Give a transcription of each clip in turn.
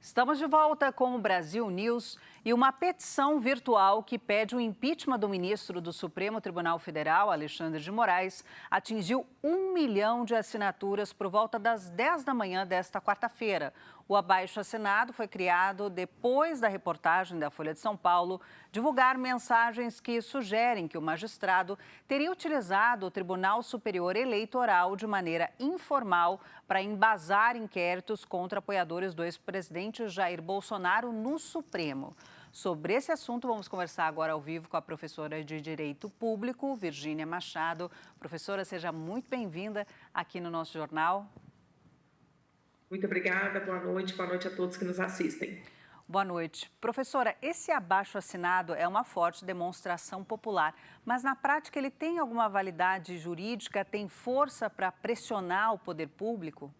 Estamos de volta com o Brasil News e uma petição virtual que pede o impeachment do ministro do Supremo Tribunal Federal, Alexandre de Moraes, atingiu 1 milhão de assinaturas por volta das 10 da manhã desta quarta-feira. O abaixo-assinado foi criado depois da reportagem da Folha de São Paulo divulgar mensagens que sugerem que o magistrado teria utilizado o Tribunal Superior Eleitoral de maneira informal para embasar inquéritos contra apoiadores do ex-presidente Jair Bolsonaro no Supremo. Sobre esse assunto, vamos conversar agora ao vivo com a professora de Direito Público, Virgínia Machado. Professora, seja muito bem-vinda aqui no nosso jornal. Muito obrigada, boa noite a todos que nos assistem. Boa noite. Professora, esse abaixo-assinado é uma forte demonstração popular, mas na prática ele tem alguma validade jurídica, tem força para pressionar o poder público?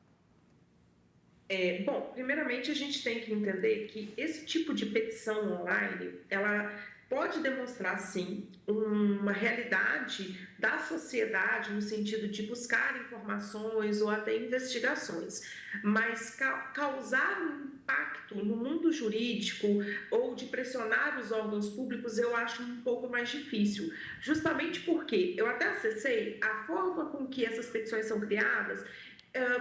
Bom, primeiramente a gente tem que entender que esse tipo de petição online, ela pode demonstrar, sim, uma realidade da sociedade no sentido de buscar informações ou até investigações, mas causar um impacto no mundo jurídico ou de pressionar os órgãos públicos, eu acho um pouco mais difícil, justamente porque eu até acessei a forma com que essas petições são criadas.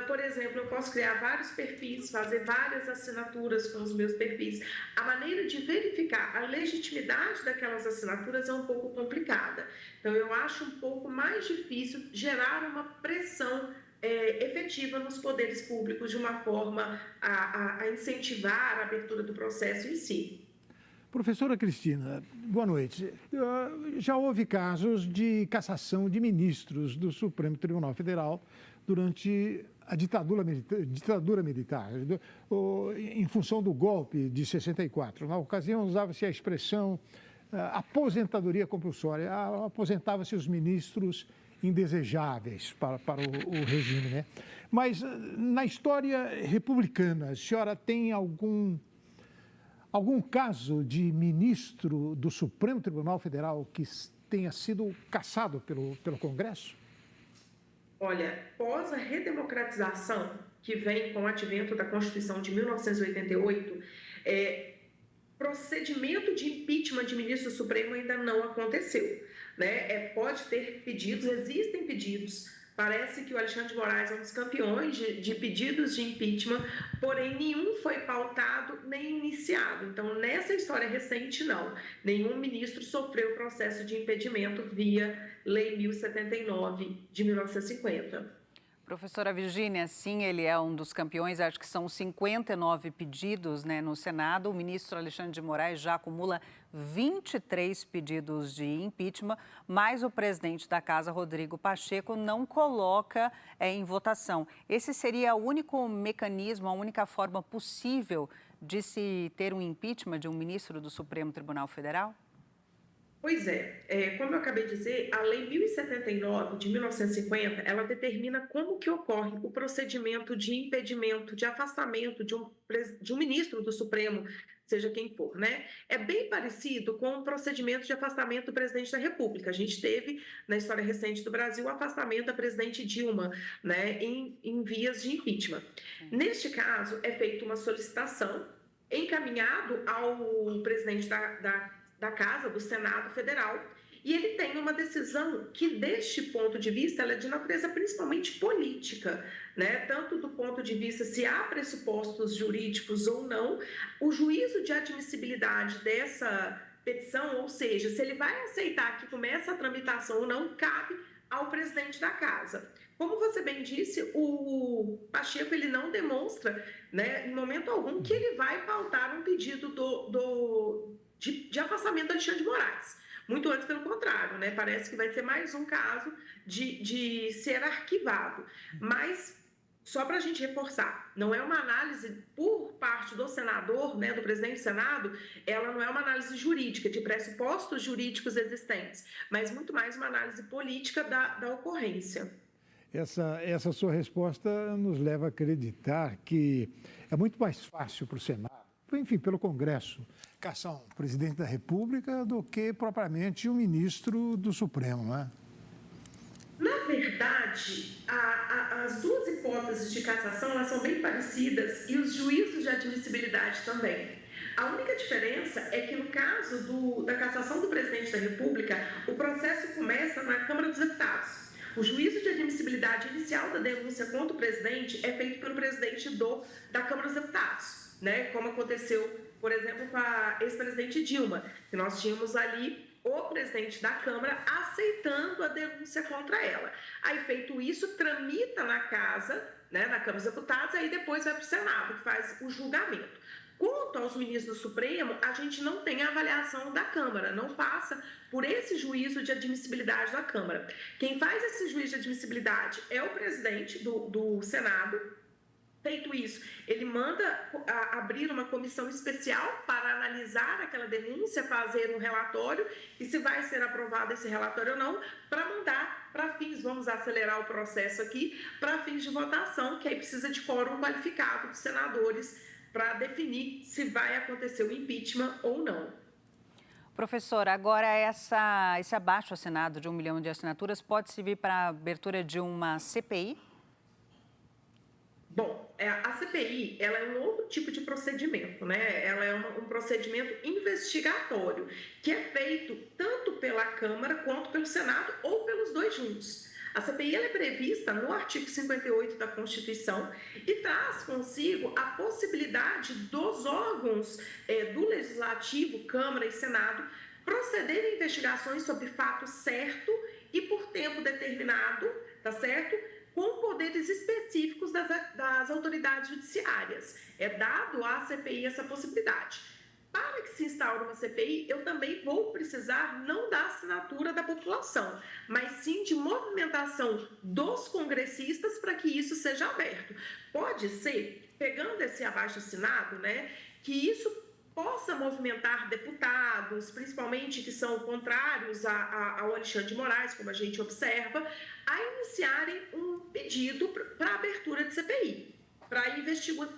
Por exemplo, eu posso criar vários perfis, fazer várias assinaturas com os meus perfis. A maneira de verificar a legitimidade daquelas assinaturas é um pouco complicada. Então, eu acho um pouco mais difícil gerar uma pressão efetiva nos poderes públicos de uma forma a incentivar a abertura do processo em si. Professora Cristina, boa noite. Já houve casos de cassação de ministros do Supremo Tribunal Federal durante a ditadura militar, em função do golpe de 64. Na ocasião, usava-se a expressão aposentadoria compulsória, aposentava-se os ministros indesejáveis para o regime, né? Mas na história republicana, a senhora tem algum caso de ministro do Supremo Tribunal Federal que tenha sido cassado pelo Congresso? Olha, pós a redemocratização que vem com o advento da Constituição de 1988, procedimento de impeachment de ministro do Supremo ainda não aconteceu, né? Pode ter pedidos, existem pedidos. Parece que o Alexandre de Moraes é um dos campeões de pedidos de impeachment, porém nenhum foi pautado nem iniciado. Então, nessa história recente, não. Nenhum ministro sofreu processo de impedimento via Lei 1079 de 1950. Professora Virgínia, sim, ele é um dos campeões, acho que são 59 pedidos, né, no Senado. O ministro Alexandre de Moraes já acumula 23 pedidos de impeachment, mas o presidente da Casa, Rodrigo Pacheco, não coloca em votação. Esse seria o único mecanismo, a única forma possível de se ter um impeachment de um ministro do Supremo Tribunal Federal? Pois como eu acabei de dizer, a Lei 1079 de 1950, ela determina como que ocorre o procedimento de impedimento, de afastamento de um ministro do Supremo, seja quem for, né? É bem parecido com o procedimento de afastamento do presidente da República. A gente teve, na história recente do Brasil, o afastamento da presidente Dilma, né, em vias de impeachment. Neste caso, é feita uma solicitação encaminhado ao presidente da Casa, do Senado Federal, e ele tem uma decisão que, deste ponto de vista, ela é de natureza principalmente política, né? Tanto do ponto de vista se há pressupostos jurídicos ou não, o juízo de admissibilidade dessa petição, ou seja, se ele vai aceitar que comece a tramitação ou não, cabe ao presidente da Casa. Como você bem disse, o Pacheco ele não demonstra, né, em momento algum, que ele vai pautar um pedido de afastamento do Alexandre de Moraes. Muito antes, pelo contrário, né? Parece que vai ser mais um caso de ser arquivado. Mas, só para a gente reforçar, não é uma análise por parte do senador, né, do presidente do Senado, ela não é uma análise jurídica, de pressupostos jurídicos existentes, mas muito mais uma análise política da ocorrência. Essa sua resposta nos leva a acreditar que é muito mais fácil para o Senado, enfim, pelo Congresso, caçar um presidente da República do que propriamente um ministro do Supremo, né? Na verdade, verdade, as duas hipóteses de cassação elas são bem parecidas e os juízos de admissibilidade também. A única diferença é que no caso da cassação do presidente da República, o processo começa na Câmara dos Deputados. O juízo de admissibilidade inicial da denúncia contra o presidente é feito pelo presidente da Câmara dos Deputados, né? Como aconteceu, por exemplo, com a ex-presidente Dilma, que nós tínhamos ali o presidente da Câmara aceitando a denúncia contra ela. Aí, feito isso, tramita na casa, né, na Câmara dos Deputados, aí depois vai para o Senado, que faz o julgamento. Quanto aos ministros do Supremo, a gente não tem a avaliação da Câmara, não passa por esse juízo de admissibilidade da Câmara. Quem faz esse juízo de admissibilidade é o presidente do Senado. Feito isso, ele manda abrir uma comissão especial para analisar aquela denúncia, fazer um relatório e se vai ser aprovado esse relatório ou não, para mandar para fins, vamos acelerar o processo aqui, para fins de votação, que aí precisa de quórum qualificado dos senadores para definir se vai acontecer o impeachment ou não. Professora, agora esse abaixo-assinado de 1 milhão de assinaturas pode servir para a abertura de uma CPI? Bom, a CPI ela é um outro tipo de procedimento, né? Ela é um procedimento investigatório, que é feito tanto pela Câmara quanto pelo Senado ou pelos dois juntos. A CPI ela é prevista no artigo 58 da Constituição e traz consigo a possibilidade dos órgãos do Legislativo, Câmara e Senado, procederem a investigações sobre fato certo e por tempo determinado, tá certo? Com poderes específicos das autoridades judiciárias. É dado à CPI essa possibilidade. Para que se instaure uma CPI, eu também vou precisar não da assinatura da população, mas sim de movimentação dos congressistas para que isso seja aberto. Pode ser, pegando esse abaixo-assinado, né, que isso possa movimentar deputados, principalmente que são contrários ao Alexandre de Moraes, como a gente observa, a iniciarem um pedido para a abertura de CPI, para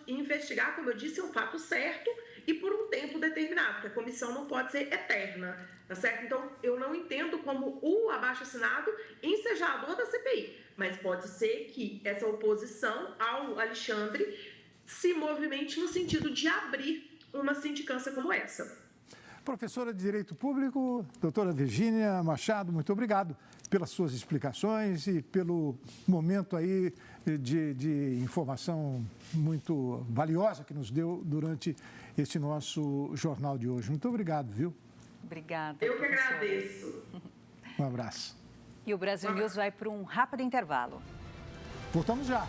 investigar, como eu disse, um fato certo e por um tempo determinado, porque a comissão não pode ser eterna, tá certo? Então, eu não entendo como o abaixo-assinado ensejador da CPI, mas pode ser que essa oposição ao Alexandre se movimente no sentido de abrir uma sindicância como essa. Professora de Direito Público, doutora Virgínia Machado, muito obrigado pelas suas explicações e pelo momento aí de informação muito valiosa que nos deu durante este nosso jornal de hoje. Muito obrigado, viu? Obrigada. Eu que agradeço. Um abraço. E o Brasil News vai para um rápido intervalo. Voltamos já.